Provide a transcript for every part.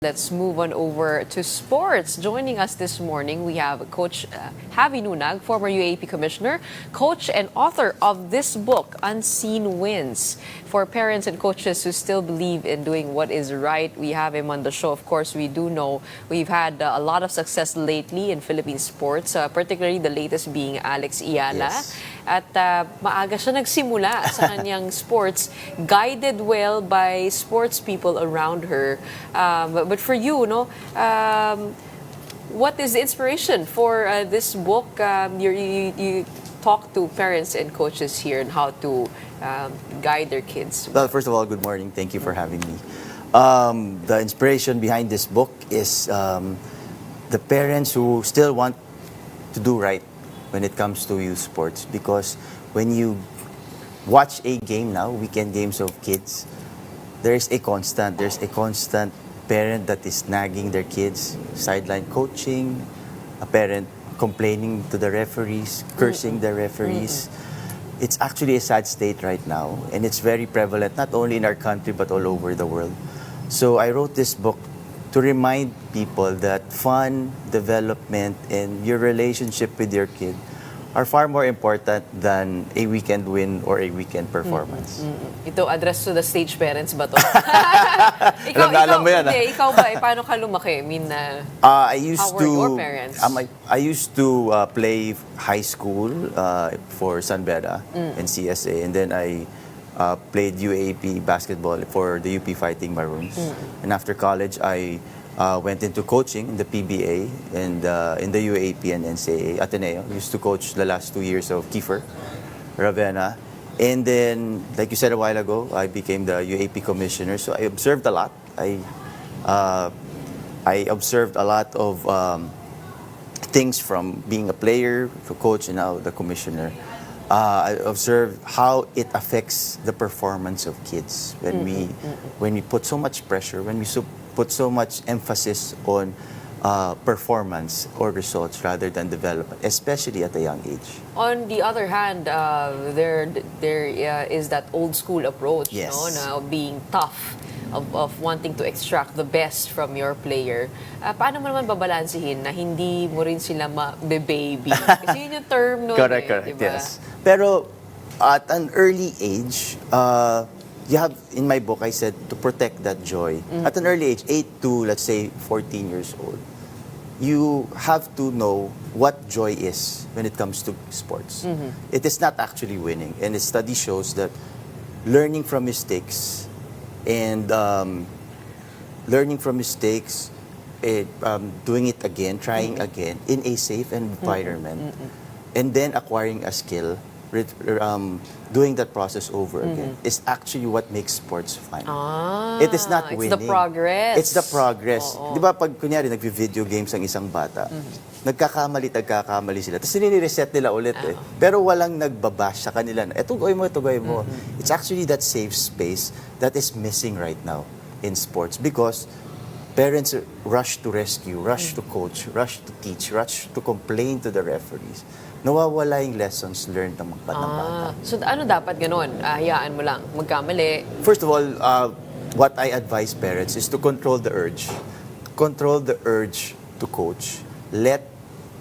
Let's move on over to sports. Joining us this morning, we have Coach Xavy Nunag, former UAAP commissioner, coach and author of this book, Unseen Wins. For parents and coaches who still believe in doing what is right, we have him on the show. Of course, we do know we've had a lot of success lately in Philippine sports, particularly the latest being Alex Iala. Yes. At maaga siya nagsimula sa kanyang sports, guided well by sports people around her. But for you, what is the inspiration for this book? You talk to parents and coaches here on how to guide their kids. Well, first of all, good morning. Thank you for having me. The inspiration behind this book is the parents who still want to do right when it comes to youth sports. Because when you watch a game now, weekend games of kids, there's a constant parent that is nagging their kids, sideline coaching, a parent complaining to the referees, cursing the referees. It's actually a sad state right now, and it's very prevalent not only in our country but all over the world. So I wrote this book to remind people that fun, development, and your relationship with your kid are far more important than a weekend win or a weekend performance. Ito, address to the stage parents ba to? Alam mo yan, Hindi, ikaw ba, paano ka lumaki? I mean, I used how were your parents? I used to play high school for San Beda and CSA, and then I played UAAP basketball for the UP Fighting Maroons. And after college, I went into coaching in the PBA and in the UAAP and NCAA Ateneo. I used to coach the last 2 years of Kiefer, Ravenna. And then, like you said a while ago, I became the UAAP commissioner. So I observed a lot. I observed a lot of things from being a player to coach and now the commissioner. I observed how it affects the performance of kids when we put so much pressure, when we put so much emphasis on performance or results rather than development, especially at a young age. On the other hand, there is that old school approach, Yes. now being tough, of wanting to extract the best from your player. Paano mo naman babalansihin na hindi mo rin sila ma-baby? Kasi yun yung term nun. Correct, diba? yes. Pero at an early age, you have, in my book, I said to protect that joy. At an early age, 8 to, let's say, 14 years old, you have to know what joy is when it comes to sports. It is not actually winning. And the study shows that learning from mistakes and doing it again, trying again in a safe environment, and then acquiring a skill, doing that process over again is actually what makes sports fun. It is not winning. It's the progress. It's the progress. Oo. Di ba pag kunyari nag-video games ang isang bata, nagkakamali sila. Tapos nire-reset nila ulit eh. Pero walang nagbabash sa kanila na, ito gawin mo. It's actually that safe space that is missing right now in sports because parents rush to rescue, rush to coach, rush to teach, rush to complain to the referees. Nawawala yung lessons learned ng mga bata. So ano dapat ganun? Hayaan mo lang, magkamali. First of all, what I advise parents is to control the urge. Control the urge to coach. Let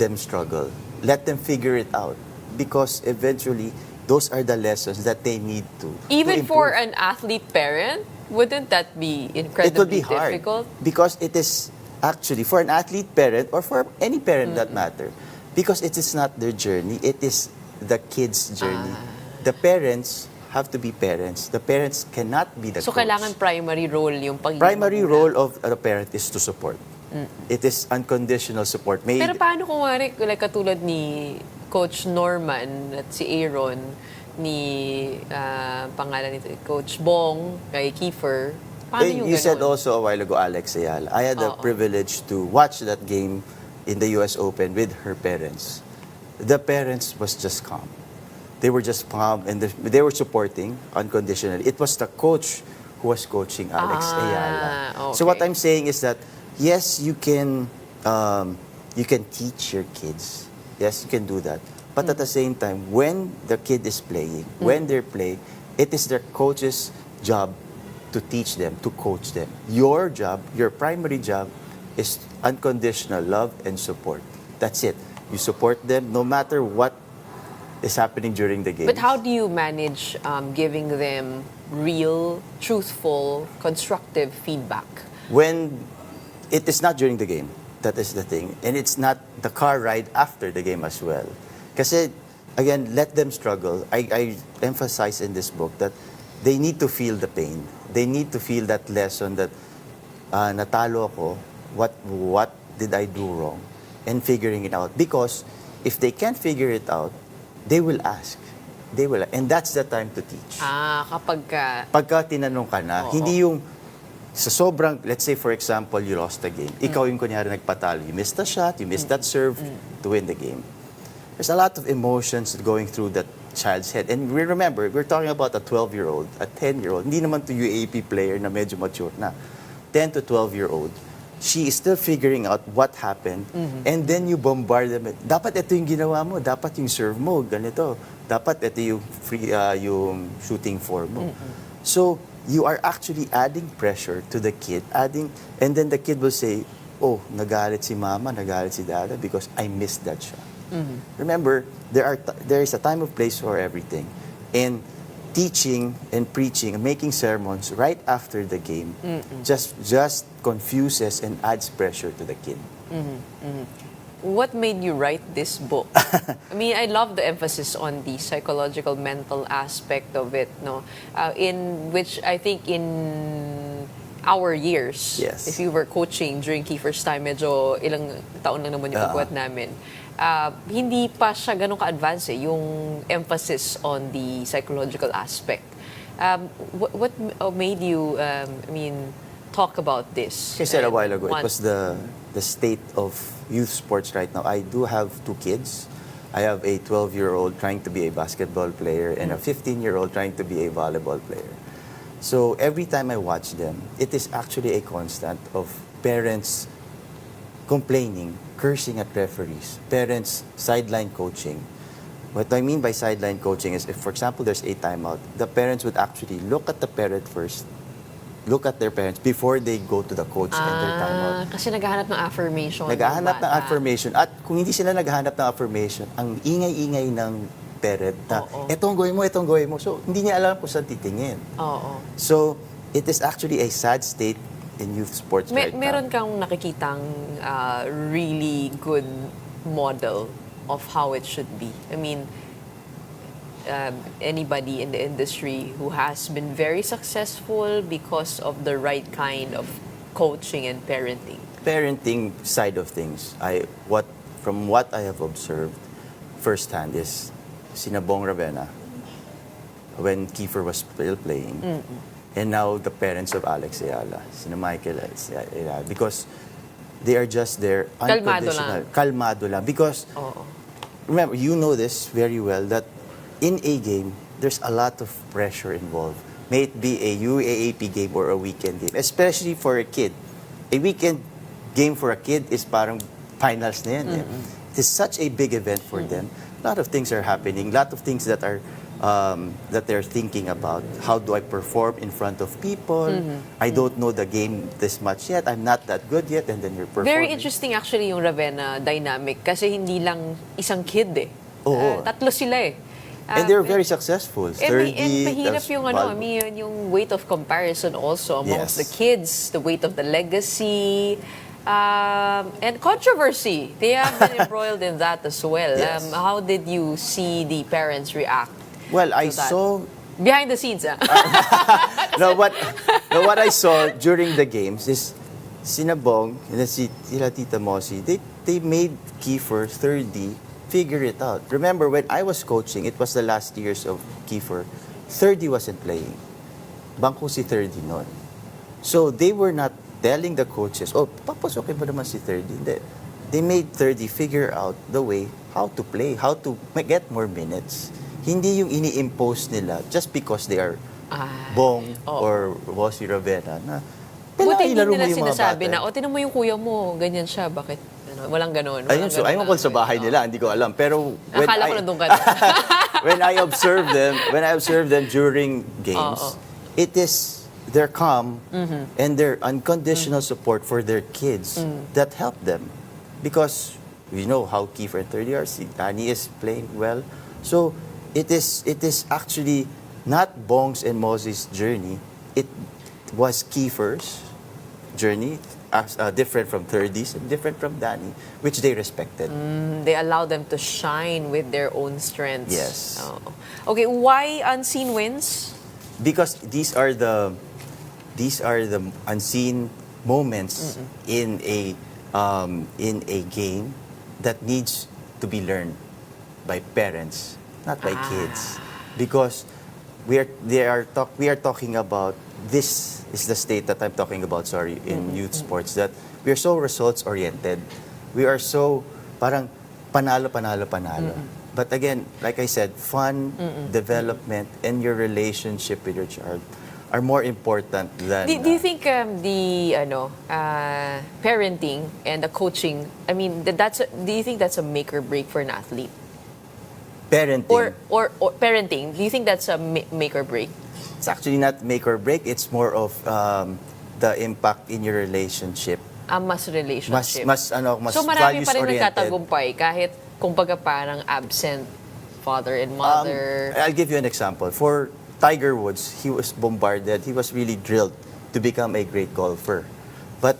them struggle. Let them figure it out. Because eventually, those are the lessons that they need to Even improve. for an athlete parent, wouldn't that be incredibly It would be hard. difficult? Because it is actually, for an athlete parent or for any parent that matter, because it is not their journey, it is the kid's journey. The parents have to be parents. The parents cannot be the So coach. kailangan primary role yung pagiging Primary magulang. role of a parent is to support. It is unconditional support. Pero paano kung like, katulad ni Coach Norman at si Aaron, ni pangalan nito, Coach Bong, kay Kiefer, paano yung You ganun? said also a while ago, Alex Ayala. I had the privilege to watch that game in the US Open with her parents. The parents was just calm. They were just calm and they were supporting unconditionally. It was the coach who was coaching Alex Ayala. Okay. So what I'm saying is that yes, you can teach your kids. Yes, you can do that. But at the same time, when the kid is playing, when they're playing, it is their coach's job to teach them, to coach them. Your job, your primary job, is unconditional love and support. That's it. You support them no matter what is happening during the game. But how do you manage giving them real, truthful, constructive feedback? When it is not during the game, that is the thing. And it's not the car ride after the game as well. Kasi, again, let them struggle. I emphasize in this book that they need to feel the pain. They need to feel that lesson that natalo ako, what did I do wrong? And figuring it out. Because if they can't figure it out, they will ask. They will. And that's the time to teach. Kapag Pagka tinanong ka na, hindi yung sa sobrang, let's say for example, you lost the game. Ikaw yung kunyari nagpatalo. You missed a shot, you missed that serve to win the game. There's a lot of emotions going through that child's head. And we remember, we're talking about a 12-year-old, a 10-year-old. Hindi naman to UAAP player na medyo mature na. 10 to 12-year-old. She is still figuring out what happened. And then you bombard them. Dapat ito yung ginawa mo. Dapat yung serve mo. Ganito. Dapat ito yung, yung shooting form mo. So, you are actually adding pressure to the kid. And then the kid will say, oh, nagalit si mama, nagalit si dada because I missed that shot. Remember, there is a time of place for everything. And teaching and preaching and making sermons right after the game just confuses and adds pressure to the kid. What made you write this book? I mean, I love the emphasis on the psychological, mental aspect of it, no? In which I think in our years, Yes. if you were coaching during Kiefer's time, medyo ilang taon lang naman yung pagbuhat namin. Hindi pa siya ganun ka-advance yung emphasis on the psychological aspect. What made you, talk about this? Like I said a while ago, it was the state of youth sports right now. I do have 2 kids. I have a 12-year-old trying to be a basketball player and a 15-year-old trying to be a volleyball player. So every time I watch them, it is actually a constant of parents complaining, cursing at referees, parents sideline coaching. What I mean by sideline coaching is if, for example, there's a timeout, the parents would actually look at the parent first, look at their parents before they go to the coach and their timeout. Kasi naghahanap ng affirmation. Naghahanap ng affirmation. At kung hindi sila naghahanap ng affirmation, ang ingay-ingay ng parent na, etong gawin mo. So, hindi niya alam kung saan titingin. So, it is actually a sad state in youth sports right now. Meron kang nakikitang really good model of how it should be. I mean, anybody in the industry who has been very successful because of the right kind of coaching and parenting. Parenting side of things, from what I have observed firsthand is Sinabong Ravenna, when Kiefer was still playing, and now the parents of Alex Ayala, Sina Michael Ayala, because they are just there unconditional. Kalmado lang. Because, remember, you know this very well, that in a game, there's a lot of pressure involved. May it be a UAAP game or a weekend game, especially for a kid. A weekend game for a kid is parang finals na yan. It is such a big event for them. A lot of things are happening. A lot of things that are that they're thinking about. How do I perform in front of people? I don't know the game this much yet. I'm not that good yet. And then you're performing. Very interesting actually yung Ravenna dynamic kasi hindi lang isang kid eh. Tatlo sila eh. And they're very successful. 30, and mahirap yung yung weight of comparison also amongst the kids, the weight of the legacy, and controversy. They have been embroiled in that as well. Yes. How did you see the parents react? Well, I saw behind the scenes. no, what I saw during the games is Sinabong and then sila Tita Mosi, they made Kiefer 30 figure it out. Remember, when I was coaching, it was the last years of Kiefer, 30 wasn't playing. Bangko si 30 noon. So they were not telling the coaches, papasokin ba naman si 30? Hindi. They made 30 figure out the way how to play, how to get more minutes. Hindi yung ini-impose nila just because they are Bong or Bossy Ravenna na Buti hindi ilaro mo nila yung mga sinasabi bata. na, tinan mo yung kuya mo, ganyan siya, bakit? Walang ganon. Ayun, so ayun ko sa bahay nila, hindi ko alam. Pero Akala ko nandun ka na. when I observe them during games, it is their calm and their unconditional support for their kids that help them. Because we know how Kiefer in third year, si Danny is playing well. So it is actually not Bong's and Moses' journey. It was Kiefer's journey, different from 30s and different from Danny, which they respected. They allow them to shine with their own strengths. Yes. Oh. Okay, why unseen wins? Because these are the unseen moments in a game that needs to be learned by parents, not by kids. Because we are talking about, this is the state that I'm talking about, sorry, in youth sports, that we are so results oriented. We are so parang panalo, panalo, panalo. But again, like I said, fun, development, and your relationship with your child are more important than... Do you think the parenting and the coaching, I mean, do you think that's a make or break for an athlete? Parenting. Or parenting, do you think that's a make or break? It's actually not make or break. It's more of the impact in your relationship. Mas relationship. Mas so marami values pa rin oriented. nagtatagumpay kahit kumbaga parang absent father and mother. I'll give you an example. For Tiger Woods, he was bombarded. He was really drilled to become a great golfer. But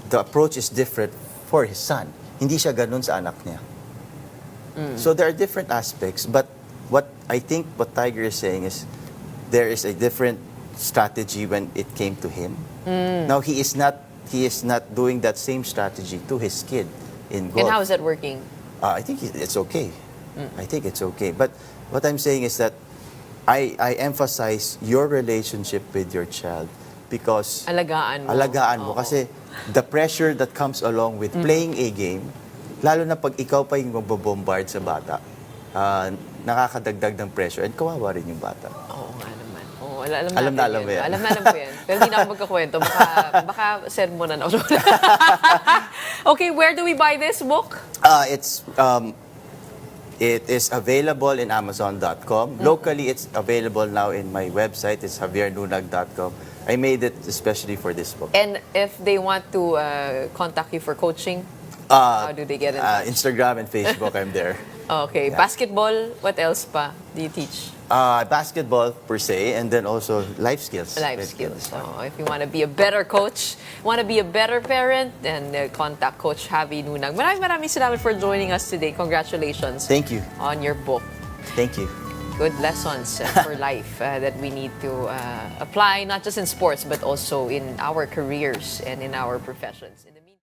the approach is different for his son. Hindi siya ganun sa anak niya. So there are different aspects. But what I think what Tiger is saying is there is a different strategy when it came to him. Now he is not doing that same strategy to his kid in golf. And how is that working? I think it's okay. I think it's okay. But what I'm saying is that I emphasize your relationship with your child because Alagaan mo. Alagaan mo. Kasi the pressure that comes along with playing a game, lalo na pag ikaw pa yung magbobombard sa bata, nakakadagdag ng pressure and kawawa rin yung bata. Oo nga naman. Alam na alam mo yan. Alam ko yan. Pero hindi na ako magkakwento. Baka sermonan ako. Okay, where do we buy this book? It is available in Amazon.com. Locally, it's available now in my website. It's javiernunag.com. I made it especially for this book. And if they want to contact you for coaching, how do they get in touch? Instagram and Facebook, I'm there. Okay. Yeah. Basketball, what else pa do you teach? Basketball per se, and then also life skills. Life skills. So if you want to be a better coach, want to be a better parent, then contact Coach Xavy Nunag. Maraming salamat for joining us today. Congratulations. Thank you. On your book. Thank you. Good lessons for life that we need to apply, not just in sports, but also in our careers and in our professions. In the